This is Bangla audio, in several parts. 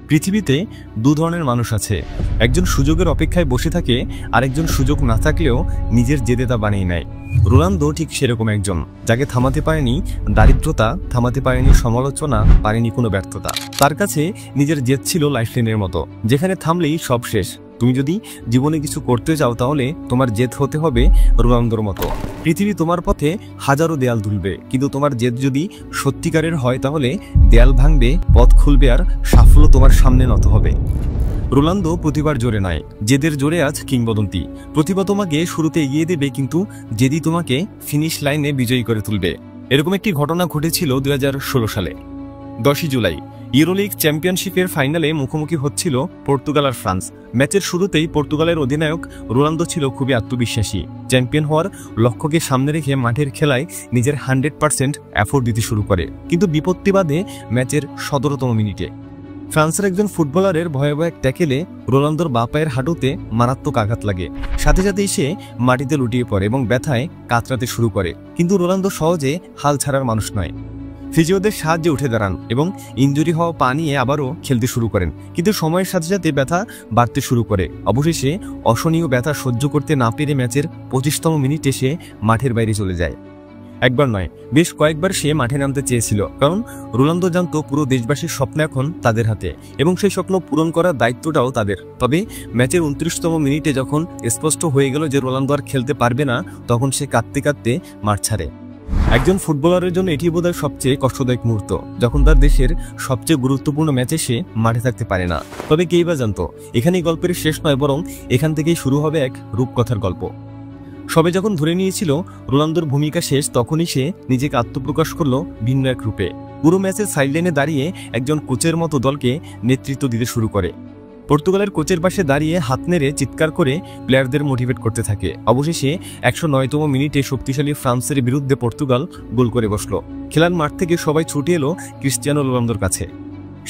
পৃথিবীতে দু ধরনের মানুষ আছে, একজন সুযোগের অপেক্ষায় বসে থাকে, আরেকজন সুযোগ না থাকলেও নিজের জেদে তা বানিয়ে নেয়। রোনালদো ঠিক সেরকম একজন, যাকে থামাতে পারেনি দারিদ্রতা, থামাতে পারেনি সমালোচনা, পারেনি কোনো ব্যর্থতা। তার কাছে নিজের জেদ ছিল লাইফলাইনের মতো, যেখানে থামলেই সব শেষ। তুমি যদি জীবনে কিছু করতে চাও তাহলে তোমার জেদ হতে হবে রোনালদোর মতো। পৃথিবী তোমার পথে হাজারো দেয়াল তুলবে, কিন্তু তোমার জেদ যদি সত্যিকারের হয় তাহলে দেয়াল ভাঙবে, পথ খুলবে, আর সাফল্য তোমার সামনে নত হবে। রোনালদো প্রতিভার জোরে নয়, জেদের জোরে আজ কিংবদন্তি। প্রতিভা তোমাকে শুরুতে এগিয়ে দেবে, কিন্তু জেদি তোমাকে ফিনিশ লাইনে বিজয়ী করে তুলবে। এরকম একটি ঘটনা ঘটেছিল 2016 সালে 10 জুলাই। ইউরোলিগ চ্যাম্পিয়নশিপের ফাইনালে মুখোমুখি হচ্ছিল পর্তুগাল আর ফ্রান্স। ম্যাচের শুরুতেই পর্তুগালের অধিনায়ক রোনালদো ছিল খুবই আত্মবিশ্বাসী। চ্যাম্পিয়ন হওয়ার লক্ষ্যকে সামনে রেখে মাঠের খেলায় নিজের 100% এফোর্ট দিতে শুরু করে। কিন্তু বিপত্তি বাধে ম্যাচের 17তম মিনিটে। ফ্রান্সের একজন ফুটবলারের ভয়াবহ এক ট্যাকেলে রোনালদোর বাঁ পায়ের হাঁটুতে মারাত্মক আঘাত লাগে। সাথে সাথেই সে মাটিতে লুটিয়ে পড়ে এবং ব্যথায় কাতরাতে শুরু করে। কিন্তু রোনালদো সহজে হাল ছাড়ার মানুষ নয়। ফিজিওদের সাহায্যে উঠে দাঁড়ান এবং ইনজুরি হওয়া পা নিয়ে আবারও খেলতে শুরু করেন। কিন্তু সময়ের সাথে সাথে ব্যথা বাড়তে শুরু করে। অবশেষে অসহনীয় ব্যথা সহ্য করতে না পেরে ম্যাচের 25তম মিনিটে সে মাঠের বাইরে চলে যায়। একবার নয়, বেশ কয়েকবার সে মাঠে নামতে চেয়েছিল, কারণ রোনালদো জানত পুরো দেশবাসীর স্বপ্ন এখন তাদের হাতে এবং সেই স্বপ্ন পূরণ করার দায়িত্বটাও তাদের। তবে ম্যাচের 29তম মিনিটে যখন স্পষ্ট হয়ে গেল যে রোনালদো আর খেলতে পারবে না, তখন সে কাঁদতে কাঁদতে মাঠ ছাড়ে। একজন ফুটবলারের জন্য এটি বোধহয় সবচেয়ে কষ্টদায়ক মুহূর্ত, যখন তার দেশের সবচেয়ে গুরুত্বপূর্ণ ম্যাচে সে মাঠে থাকতে পারে না। তবে কেই বা জানত, এখানেই গল্পের শেষ নয়, বরং এখান থেকেই শুরু হবে এক রূপকথার গল্প। সবে যখন ধরে নিয়েছিল রোনালদোর ভূমিকা শেষ, তখনই সে নিজেকে আত্মপ্রকাশ করলো ভিন্ন এক রূপে। পুরো ম্যাচের সাইডলাইনে দাঁড়িয়ে একজন কোচের মতো দলকে নেতৃত্ব দিতে শুরু করে। পর্তুগালের কোচের পাশে দাঁড়িয়ে হাত নেড়ে চিৎকার করে প্লেয়ারদের মোটিভেট করতে থাকে। অবশেষে 109তম মিনিটে শক্তিশালী ফ্রান্সের বিরুদ্ধে পর্তুগাল গোল করে বসল। খেলার মাঠ থেকে সবাই ছুটে এলো ক্রিস্টিয়ানো রোনালদোর কাছে।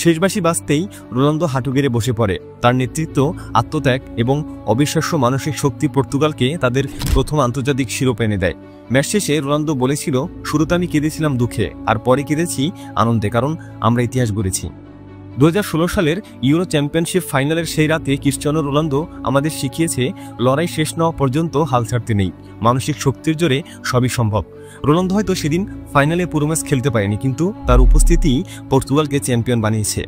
শেষবাসী বাজতেই রোনালদো হাঁটু গেড়ে বসে পড়ে। তার নেতৃত্ব, আত্মত্যাগ এবং অবিশ্বাস্য মানসিক শক্তি পর্তুগালকে তাদের প্রথম আন্তর্জাতিক শিরোপা এনে দেয়। ম্যাচ শেষে রোনালদো বলেছিল, শুরুতে আমি কেঁদেছিলাম দুঃখে, আর পরে কেঁদেছি আনন্দে, কারণ আমরা ইতিহাস গড়েছি। 2016 সালের ইউরো চ্যাম্পিয়নশিপ ফাইনালের সেই রাতে ক্রিস্টিয়ানো রোনালদো আমাদের শিখিয়েছে, লড়াই শেষ না হওয়া পর্যন্ত হাল ছাড়তে নেই। মানসিক শক্তির জোরে সবই সম্ভব। রোনালদো হয়তো সেদিন ফাইনালে পুরো ম্যাচ খেলতে পারেনি, কিন্তু তার উপস্থিতি পর্তুগালকে চ্যাম্পিয়ন বানিয়েছে।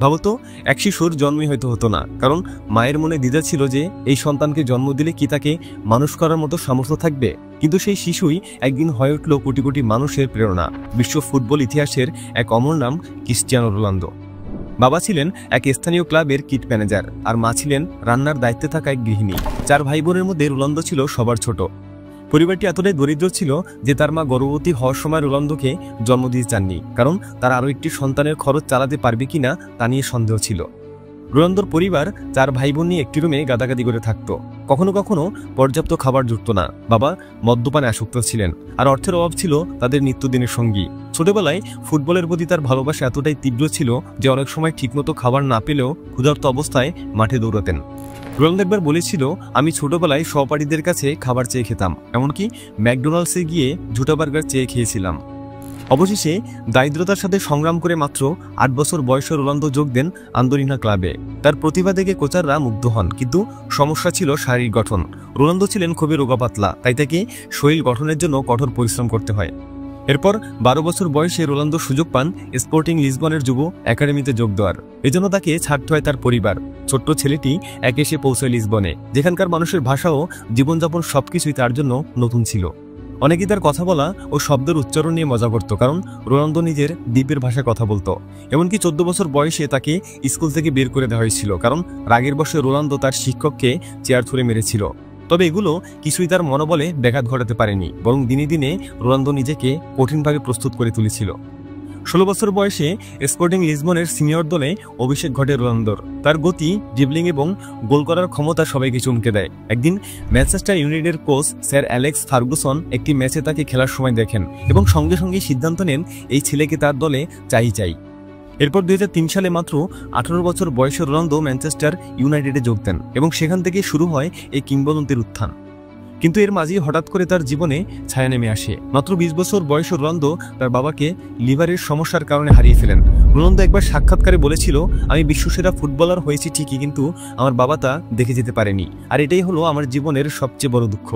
ভাবতো, এক শিশুর জন্মই হয়তো হতো না, কারণ মায়ের মনে দ্বিধা ছিল যে এই সন্তানকে জন্ম দিলে কি তাকে মানুষ করার মতো সামর্থ্য থাকবে। কিন্তু সেই শিশুই একদিন হয়ে উঠল কোটি কোটি মানুষের প্রেরণা। বিশ্ব ফুটবল ইতিহাসের এক অমর নাম ক্রিস্টিয়ানো রোনালদো। বাবা ছিলেন এক স্থানীয় ক্লাবের কিট ম্যানেজার, আর মা ছিলেন রান্নার দায়িত্বে থাকা এক গৃহিণী। 4 ভাই বোনের মধ্যে রোনালদো ছিল সবার ছোট। পরিবারটি এতটাই দরিদ্র ছিল যে তার মা গর্ভবতী হওয়ার সময় রোনালদোকে জন্ম দিতে চাননি, কারণ তার আরও একটি সন্তানের খরচ চালাতে পারবে কিনা তা নিয়ে সন্দেহ ছিল। রোনালদোর পরিবার 4 ভাই বোন নিয়ে একটি রুমে গাদাগাদি করে থাকত। কখনো কখনো পর্যাপ্ত খাবার জুটত না। বাবা মদ্যপানে আসক্ত ছিলেন, আর অর্থের অভাব ছিল তাদের নিত্যদিনের সঙ্গী। ছোটবেলায় ফুটবলের প্রতি তার ভালোবাসা এতটাই তীব্র ছিল যে অনেক সময় ঠিকমতো খাবার না পেলেও ক্ষুধার্ত অবস্থায় মাঠে দৌড়াতেন। রোনালদো একবার বলেছিল, আমি ছোটবেলায় সহপাঠীদের কাছে খাবার চেয়ে খেতাম, এমনকি ম্যাকডোনাল্ডসে গিয়ে ঝুটা বার্গার চেয়ে খেয়েছিলাম। অবশেষে দারিদ্রতার সাথে সংগ্রাম করে মাত্র 8 বছর বয়সে রোনালদো যোগ দেন আন্দোরিনা ক্লাবে। তার প্রতিভা দেখে কোচাররা মুগ্ধ হন, কিন্তু সমস্যা ছিল শারীরিক গঠন। রোনালদো ছিলেন খুবই রোগাপাতলা, তাই তাকে শরীর গঠনের জন্য কঠোর পরিশ্রম করতে হয়। এরপর 12 বছর বয়সে রোনালদো সুযোগ পান স্পোর্টিং লিসবনের যুব একাডেমিতে যোগ দেওয়ার। এজন্য তাকে ছাড়তে হয় তার পরিবার। ছোট্ট ছেলেটি এসে পৌঁছায় লিসবনে, যেখানকার মানুষের ভাষা ও জীবনযাপন সবকিছুই তার জন্য নতুন ছিল। অনেকেই তার কথা বলা ও শব্দের উচ্চারণ নিয়ে মজা করত, কারণ রোনালদো নিজের দ্বীপের ভাষায় কথা বলতো। এমনকি 14 বছর বয়সে তাকে স্কুল থেকে বের করে দেওয়া হয়েছিল, কারণ রাগের বশে রোনালদো তার শিক্ষককে চেয়ার ছুঁড়ে মেরেছিল। তবে এগুলো কিছুই তার মনোবলে ব্যাঘাত ঘটাতে পারেনি, বরং দিনে দিনে রোনালদো নিজেকে কঠিনভাবে প্রস্তুত করে তুলেছিল। 16 বছর বয়সে স্পোর্টিং লিসবনের সিনিয়র দলে অভিষেক ঘটে রোনালদোর। তার গতি, ড্রিবলিং এবং গোল করার ক্ষমতা সবাইকে চমকে দেয়। একদিন ম্যানচেস্টার ইউনাইটেডের কোচ স্যার অ্যালেক্স ফার্গুসন একটি ম্যাচে তাকে খেলার সময় দেখেন এবং সঙ্গে সঙ্গে সিদ্ধান্ত নেন এই ছেলেকে তার দলে চাই। এরপর 2003 সালে মাত্র 18 বছর বয়সে রোনালদো ম্যানচেস্টার ইউনাইটেডে যোগ দেন এবং সেখান থেকে শুরু হয় এই কিংবদন্তির উত্থান। কিন্তু এর মাঝেই হঠাৎ করে তার জীবনে ছায়া নেমে আসে। মাত্র 20 বছর বয়সী রোনালদো তার বাবাকে লিভারের সমস্যার কারণে হারিয়ে ফেলেন। রোনালদো একবার সাক্ষাৎকারে বলেছিল, আমি বিশ্বসেরা ফুটবলার হয়েছি ঠিকই, কিন্তু আমার বাবা তা দেখে যেতে পারেনি, আর এটাই হলো আমার জীবনের সবচেয়ে বড় দুঃখ।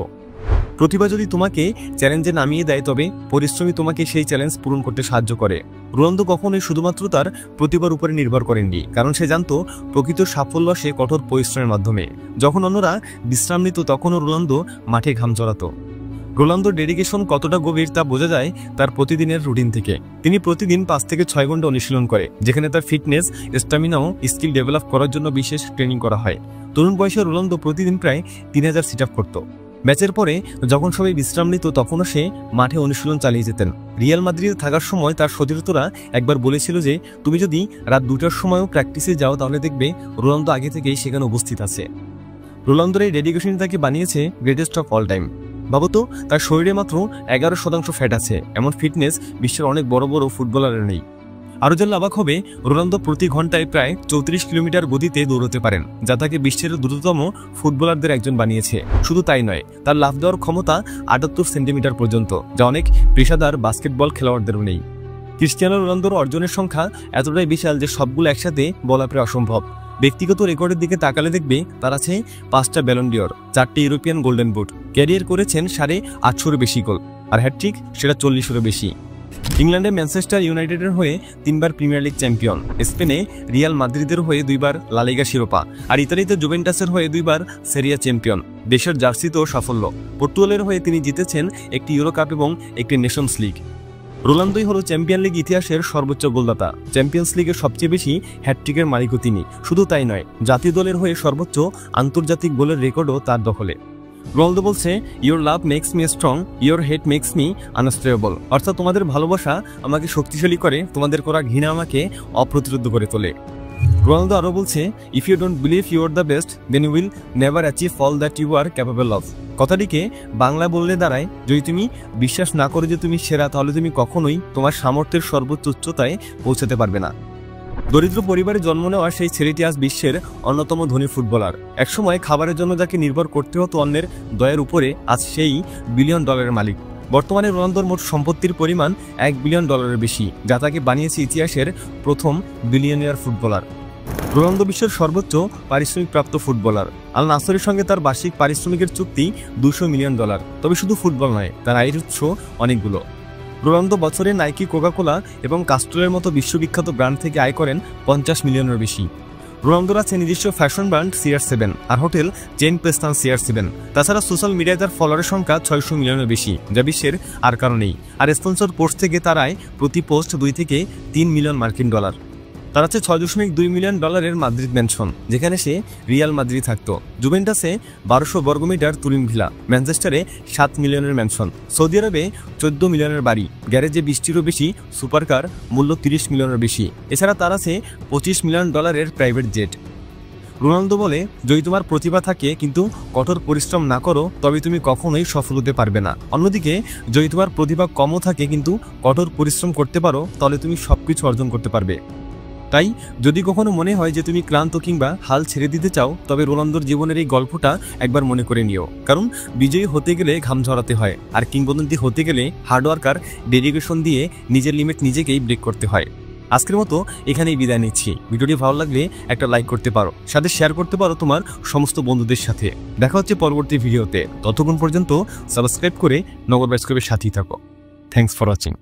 প্রতিভা যদি তোমাকে চ্যালেঞ্জে নামিয়ে দেয়, তবে পরিশ্রমী তোমাকে সেই চ্যালেঞ্জ পূরণ করতে সাহায্য করে। রোনালদো কখনোই শুধুমাত্র তার প্রতিভার উপরে নির্ভর করেননি, কারণ সে জানতো প্রকৃত সাফল্য সে কঠোর পরিশ্রমের মাধ্যমে। যখন অন্যরা বিশ্রাম নিত, তখনও রোনালদো মাঠে ঘাম ঝরাতো। রোনালদোর ডেডিকেশন কতটা গভীর তা বোঝা যায় তার প্রতিদিনের রুটিন থেকে। তিনি প্রতিদিন 5 থেকে 6 ঘন্টা অনুশীলন করে, যেখানে তার ফিটনেস, স্ট্যামিনা ও স্কিল ডেভেলপ করার জন্য বিশেষ ট্রেনিং করা হয়। তরুণ বয়সে রোনালদো প্রতিদিন প্রায় 3000 সিট আপ করত। ম্যাচের পরে যখন সবাই বিশ্রাম নিত, তখনও সে মাঠে অনুশীলন চালিয়ে যেতেন। রিয়াল মাদ্রিদে থাকার সময় তার সতীর্থরা একবার বলেছিল যে, তুমি যদি রাত 2টার সময়ও প্র্যাকটিসে যাও, তাহলে দেখবে রোনালদো আগে থেকেই সেখানে উপস্থিত আছে। রোনালদোর এই ডেডিকেশন তাকে বানিয়েছে গ্রেটেস্ট অফ অল টাইম। ভাবতো, তার শরীরে মাত্র 11% ফ্যাট আছে। এমন ফিটনেস বিশ্বের অনেক বড় বড় ফুটবলারের নেই। আরও জানলে অবাক হবে, রোনালদো প্রতি ঘন্টায় প্রায় 34 কিলোমিটার গতিতে দৌড়তে পারেন, যা তাকে বিশ্বের দ্রুততম ফুটবলারদের একজন বানিয়েছে। শুধু তাই নয়, তার লাফ দেওয়ার ক্ষমতা 78 সেন্টিমিটার পর্যন্ত, যা অনেক পেশাদার বাস্কেটবল খেলোয়াড়দেরও নেই। ক্রিস্টিয়ানো রোনালদোর অর্জনের সংখ্যা এতটাই বিশাল যে সবগুলো একসাথে বলা প্রায় অসম্ভব। ব্যক্তিগত রেকর্ডের দিকে তাকালে দেখবে তার আছে 5টা ব্যালন ডিওর, 4টি ইউরোপিয়ান গোল্ডেন বুট, ক্যারিয়ার করেছেন 850 বেশি গোল, আর হ্যাটট্রিক সেটা 40-এরও বেশি। ইংল্যান্ডে ম্যানচেস্টার ইউনাইটেডের হয়ে 3বার প্রিমিয়ার লিগ চ্যাম্পিয়ন, স্পেনে রিয়াল মাদ্রিদের হয়ে 2বার লা লিগা শিরোপা, আর ইতালিতে জুভেন্টাসের হয়ে 2বার সেরিয়া চ্যাম্পিয়ন। দেশের জার্সিতেও সাফল্য। পর্তুগালের হয়ে তিনি জিতেছেন একটি ইউরো কাপ এবং একটি নেশনস লিগ। রোনালদোই হলো চ্যাম্পিয়ন লিগ ইতিহাসের সর্বোচ্চ গোলদাতা। চ্যাম্পিয়ন্স লিগের সবচেয়ে বেশি হ্যাটট্রিকের মালিকও তিনি। শুধু তাই নয়, জাতীয় দলের হয়ে সর্বোচ্চ আন্তর্জাতিক গোলের রেকর্ডও তার দখলে। রোনালদো বলছে, your love makes me strong, your hate makes me unstable. অর্থাৎ তোমাদের ভালোবাসা আমাকে শক্তিশালী করে, তোমাদের করা ঘৃণা আমাকে অপ্রতিরোধ করে তোলে। রোনালদো আরও বলছে, if you don't believe you are the best, then you will never achieve all that you are capable of. কথাটিকে বাংলা বললে দাঁড়ায়, যদি তুমি বিশ্বাস না করো যে তুমি সেরা, তাহলে তুমি কখনোই তোমার সামর্থ্যের সর্বোচ্চ উচ্চতায় পৌঁছাতে পারবে না। দরিদ্র পরিবারে জন্ম নেওয়া সেই ছেলেটি আজ বিশ্বের অন্যতম ধনী ফুটবলার। একসময় খাবারের জন্য যাকে নির্ভর করতে হতো অন্যের দয়ের উপরে, আজ সেই বিলিয়ন ডলারের মালিক। বর্তমানে রোনালদোর মোট সম্পত্তির পরিমাণ $1 বিলিয়ন বেশি, যা তাকে বানিয়েছে ইতিহাসের প্রথম বিলিয়নিয়ার ফুটবলার। রোনালদো বিশ্বের সর্বোচ্চ পারিশ্রমিক প্রাপ্ত ফুটবলার। আল নাসরের সঙ্গে তার বার্ষিক পারিশ্রমিকের চুক্তি $200 মিলিয়ন। তবে শুধু ফুটবল নয়, তার আয়ের উৎস অনেকগুলো। রোনালদো বছরে নাইকি, কোকাকোলা এবং কাস্ট্রলের মতো বিশ্ববিখ্যাত ব্র্যান্ড থেকে আয় করেন $50 মিলিয়নের বেশি। রোনালদোর আছে নিজস্ব ফ্যাশন ব্র্যান্ড CR7 আর হোটেল চেইন পেস্তান CR7। তাছাড়া সোশ্যাল মিডিয়ায় তার ফলোয়ারের সংখ্যা 600 মিলিয়নের বেশি, যা বিশ্বের আর কারো নেই। আর স্পন্সর পোস্ট থেকে তার আয় প্রতি পোস্ট $2 থেকে $3 মিলিয়ন মার্কিন ডলার। তার আছে $6.2 মিলিয়ন মাদ্রিদ ম্যানশন, যেখানে সে রিয়াল মাদ্রিদ থাকতো। জুভেন্টাসে 1200 বর্গমিটার তুরিন ভিলা, ম্যানচেস্টারে 7 মিলিয়নের ম্যানশন, সৌদি আরবে 14 মিলিয়নের বাড়ি, গ্যারেজে 20টিরও বেশি সুপারকার, মূল্য 30 মিলিয়নের বেশি। এছাড়া তার আছে $25 মিলিয়ন প্রাইভেট জেট। রোনালদো বলে, যদি তোমার প্রতিভা থাকে কিন্তু কঠোর পরিশ্রম না করো, তবে তুমি কখনোই সফল হতে পারবে না। অন্যদিকে যদি তোমার প্রতিভা কমও থাকে কিন্তু কঠোর পরিশ্রম করতে পারো, তাহলে তুমি সবকিছু অর্জন করতে পারবে। তাই যদি কখনো মনে হয় যে তুমি ক্লান্ত কিংবা হাল ছেড়ে দিতে চাও, তবে রোনালদোর জীবনের এই গল্পটা একবার মনে করে নিও। কারণ বিজয়ী হতে গেলে ঘাম ঝরাতে হয়, আর কিংবদন্তি হতে গেলে হার্ডওয়ার্ক আর ডেডিকেশন দিয়ে নিজের লিমিট নিজেকেই ব্রেক করতে হয়। আজকের মতো এখানেই বিদায় নিচ্ছি। ভিডিওটি ভালো লাগলে একটা লাইক করতে পারো, সাথে শেয়ার করতে পারো তোমার সমস্ত বন্ধুদের সাথে। দেখা হচ্ছে পরবর্তী ভিডিওতে। ততক্ষণ পর্যন্ত সাবস্ক্রাইব করে নগর ব্যাসকোপের সাথেই থাকো। Thanks for watching.